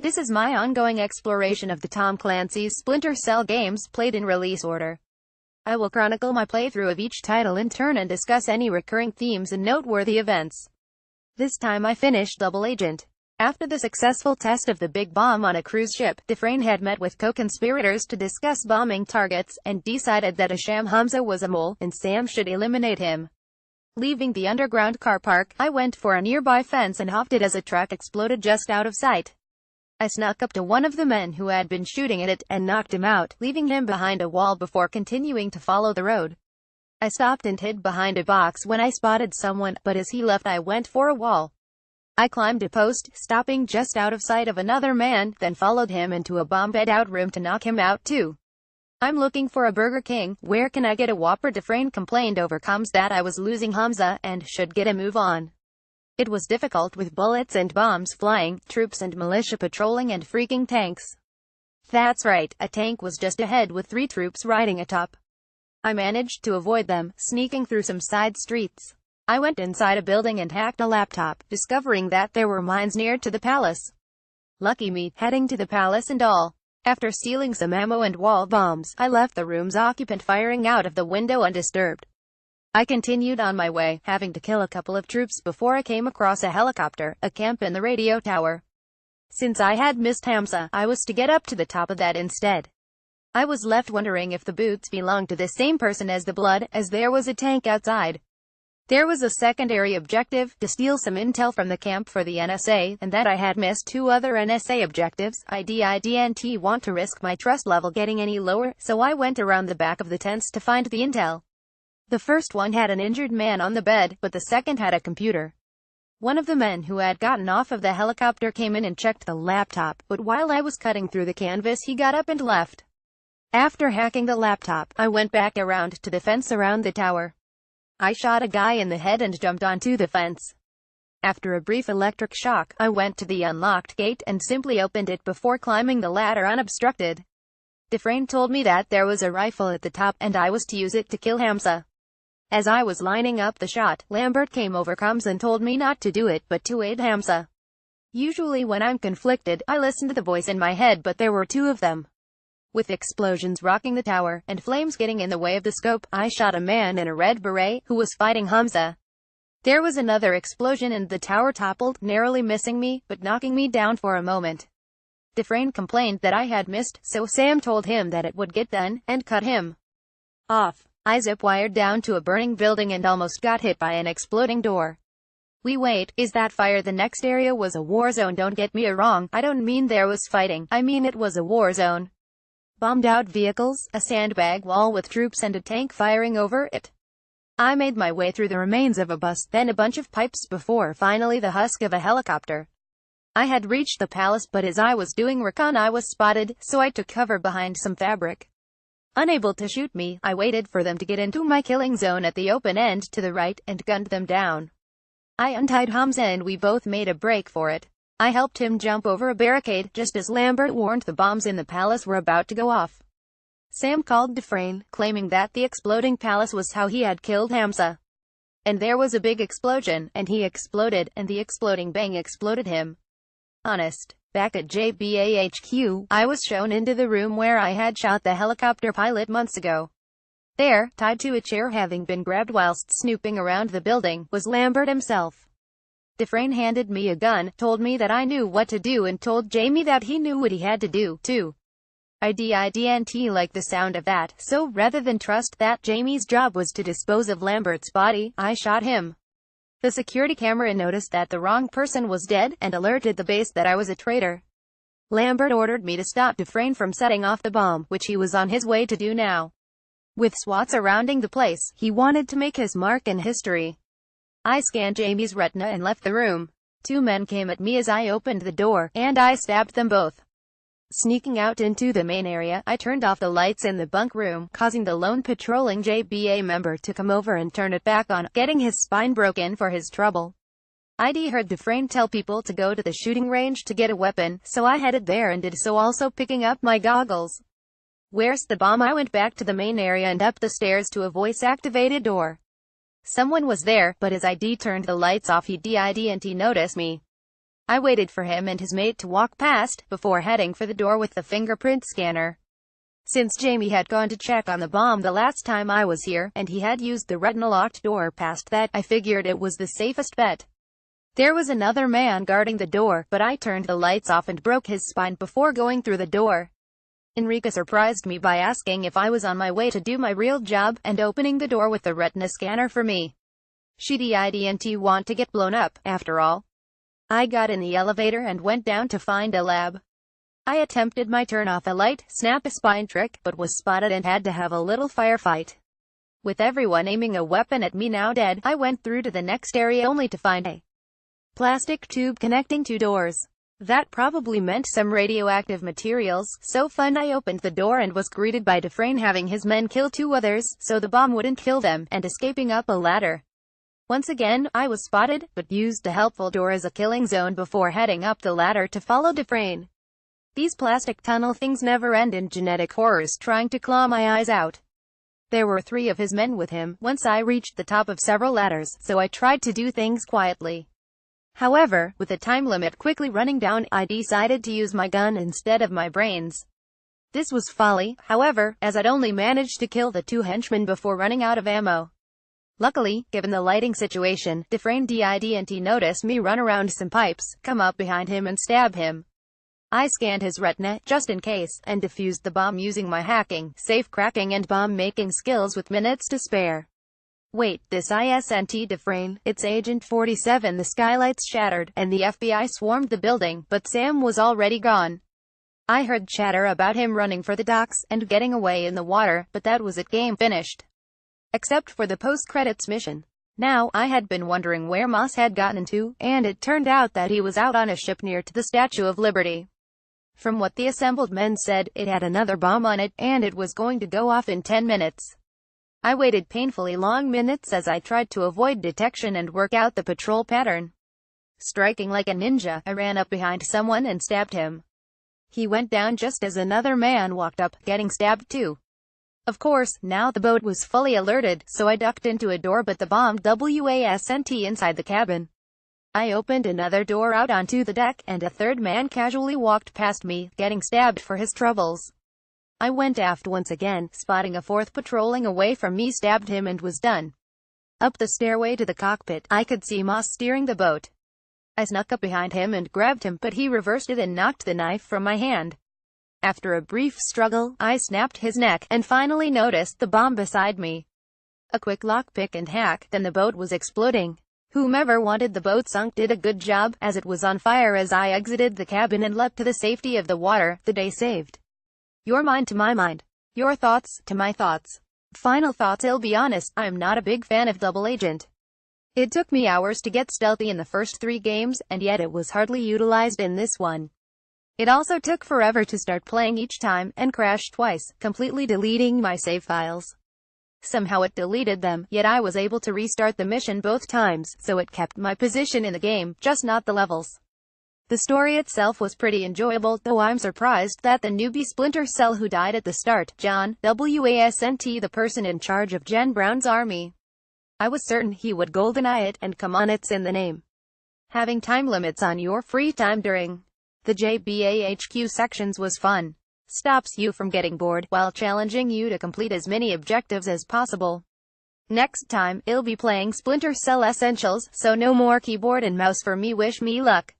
This is my ongoing exploration of the Tom Clancy's Splinter Cell games, played in release order. I will chronicle my playthrough of each title in turn and discuss any recurring themes and noteworthy events. This time I finished Double Agent. After the successful test of the big bomb on a cruise ship, Dufresne had met with co-conspirators to discuss bombing targets, and decided that Asham Hamza was a mole, and Sam should eliminate him. Leaving the underground car park, I went for a nearby fence and hopped it as a truck exploded just out of sight. I snuck up to one of the men who had been shooting at it, and knocked him out, leaving him behind a wall before continuing to follow the road. I stopped and hid behind a box when I spotted someone, but as he left I went for a wall. I climbed a post, stopping just out of sight of another man, then followed him into a bomb-bed-out room to knock him out too. I'm looking for a Burger King. Where can I get a Whopper? Dufresne complained over comms that I was losing Hamza, and should get a move on. It was difficult with bullets and bombs flying, troops and militia patrolling, and freaking tanks. That's right, a tank was just ahead with 3 troops riding atop. I managed to avoid them, sneaking through some side streets. I went inside a building and hacked a laptop, discovering that there were mines near to the palace. Lucky me, heading to the palace and all. After stealing some ammo and wall bombs, I left the room's occupant firing out of the window undisturbed. I continued on my way, having to kill a couple of troops before I came across a helicopter, a camp in the radio tower. Since I had missed Hamza, I was to get up to the top of that instead. I was left wondering if the boots belonged to the same person as the blood, as there was a tank outside. There was a secondary objective, to steal some intel from the camp for the NSA, and that I had missed 2 other NSA objectives. I didn't want to risk my trust level getting any lower, so I went around the back of the tents to find the intel. The first one had an injured man on the bed, but the second had a computer. One of the men who had gotten off of the helicopter came in and checked the laptop, but while I was cutting through the canvas he got up and left. After hacking the laptop, I went back around to the fence around the tower. I shot a guy in the head and jumped onto the fence. After a brief electric shock, I went to the unlocked gate and simply opened it before climbing the ladder unobstructed. Dufresne told me that there was a rifle at the top, and I was to use it to kill Hamza. As I was lining up the shot, Lambert came over comms and told me not to do it, but to aid Hamza. Usually when I'm conflicted, I listen to the voice in my head, but there were 2 of them. With explosions rocking the tower, and flames getting in the way of the scope, I shot a man in a red beret, who was fighting Hamza. There was another explosion and the tower toppled, narrowly missing me, but knocking me down for a moment. Dufresne complained that I had missed, so Sam told him that it would get done, and cut him off. I zip-wired down to a burning building and almost got hit by an exploding door. Wait, is that fire? The next area was a war zone. Don't get me wrong, I don't mean there was fighting, I mean it was a war zone. Bombed out vehicles, a sandbag wall with troops and a tank firing over it. I made my way through the remains of a bus, then a bunch of pipes before finally the husk of a helicopter. I had reached the palace, but as I was doing recon I was spotted, so I took cover behind some fabric. Unable to shoot me, I waited for them to get into my killing zone at the open end to the right, and gunned them down. I untied Hamza and we both made a break for it. I helped him jump over a barricade, just as Lambert warned the bombs in the palace were about to go off. Sam called Dufresne, claiming that the exploding palace was how he had killed Hamza. And there was a big explosion, and he exploded, and the exploding bang exploded him. Honest. Back at JBA HQ, I was shown into the room where I had shot the helicopter pilot months ago. There, tied to a chair having been grabbed whilst snooping around the building, was Lambert himself. Dufresne handed me a gun, told me that I knew what to do, and told Jamie that he knew what he had to do, too. I didn't like the sound of that, so rather than trust that Jamie's job was to dispose of Lambert's body, I shot him. The security camera noticed that the wrong person was dead, and alerted the base that I was a traitor. Lambert ordered me to stop Dufresne from setting off the bomb, which he was on his way to do now. With SWAT surrounding the place, he wanted to make his mark in history. I scanned Jamie's retina and left the room. 2 men came at me as I opened the door, and I stabbed them both. Sneaking out into the main area, I turned off the lights in the bunk room, causing the lone patrolling JBA member to come over and turn it back on, getting his spine broken for his trouble. I'd heard Dufresne tell people to go to the shooting range to get a weapon, so I headed there and did so, also picking up my goggles. Where's the bomb? I went back to the main area and up the stairs to a voice-activated door. Someone was there, but as I turned the lights off he didn't notice me. I waited for him and his mate to walk past, before heading for the door with the fingerprint scanner. Since Jamie had gone to check on the bomb the last time I was here, and he had used the retina-locked door past that, I figured it was the safest bet. There was another man guarding the door, but I turned the lights off and broke his spine before going through the door. Enrica surprised me by asking if I was on my way to do my real job, and opening the door with the retina scanner for me. She didn't want to get blown up, after all. I got in the elevator and went down to find a lab. I attempted my turn off a light, snap a spine trick, but was spotted and had to have a little firefight. With everyone aiming a weapon at me now dead, I went through to the next area only to find a plastic tube connecting two doors. That probably meant some radioactive materials. So fun, I opened the door and was greeted by Dufresne having his men kill two others, so the bomb wouldn't kill them, and escaping up a ladder. Once again, I was spotted, but used a helpful door as a killing zone before heading up the ladder to follow Dufresne. These plastic tunnel things never end in genetic horrors trying to claw my eyes out. There were 3 of his men with him once I reached the top of several ladders, so I tried to do things quietly. However, with the time limit quickly running down, I decided to use my gun instead of my brains. This was folly, however, as I'd only managed to kill the 2 henchmen before running out of ammo. Luckily, given the lighting situation, Dufresne didn't notice me run around some pipes, come up behind him and stab him. I scanned his retina, just in case, and defused the bomb using my hacking, safe cracking and bomb-making skills with minutes to spare. Wait, this isn't Dufresne, it's Agent 47. The skylights shattered, and the FBI swarmed the building, but Sam was already gone. I heard chatter about him running for the docks, and getting away in the water, but that was it, game finished. Except for the post-credits mission. Now, I had been wondering where Moss had gotten to, and it turned out that he was out on a ship near to the Statue of Liberty. From what the assembled men said, it had another bomb on it, and it was going to go off in 10 minutes. I waited painfully long minutes as I tried to avoid detection and work out the patrol pattern. Striking like a ninja, I ran up behind someone and stabbed him. He went down just as another man walked up, getting stabbed too. Of course, now the boat was fully alerted, so I ducked into a door, but the bomb wasn't inside the cabin. I opened another door out onto the deck, and a third man casually walked past me, getting stabbed for his troubles. I went aft once again, spotting a 4th patrolling away from me, stabbed him and was done. Up the stairway to the cockpit, I could see Moss steering the boat. I snuck up behind him and grabbed him, but he reversed it and knocked the knife from my hand. After a brief struggle, I snapped his neck, and finally noticed the bomb beside me. A quick lockpick and hack, then the boat was exploding. Whomever wanted the boat sunk did a good job, as it was on fire as I exited the cabin and leapt to the safety of the water. The day saved. Your mind to my mind. Your thoughts to my thoughts. Final thoughts. I'll be honest, I'm not a big fan of Double Agent. It took me hours to get stealthy in the first 3 games, and yet it was hardly utilized in this one. It also took forever to start playing each time, and crashed twice, completely deleting my save files. Somehow it deleted them, yet I was able to restart the mission both times, so it kept my position in the game, just not the levels. The story itself was pretty enjoyable, though I'm surprised that the newbie Splinter Cell who died at the start, John, wasn't the person in charge of Jen Brown's army. I was certain he would GoldenEye it, and come on, it's in the name. Having time limits on your free time during the JBAHQ sections was fun. Stops you from getting bored, while challenging you to complete as many objectives as possible. Next time, I'll be playing Splinter Cell Essentials, so no more keyboard and mouse for me. Wish me luck.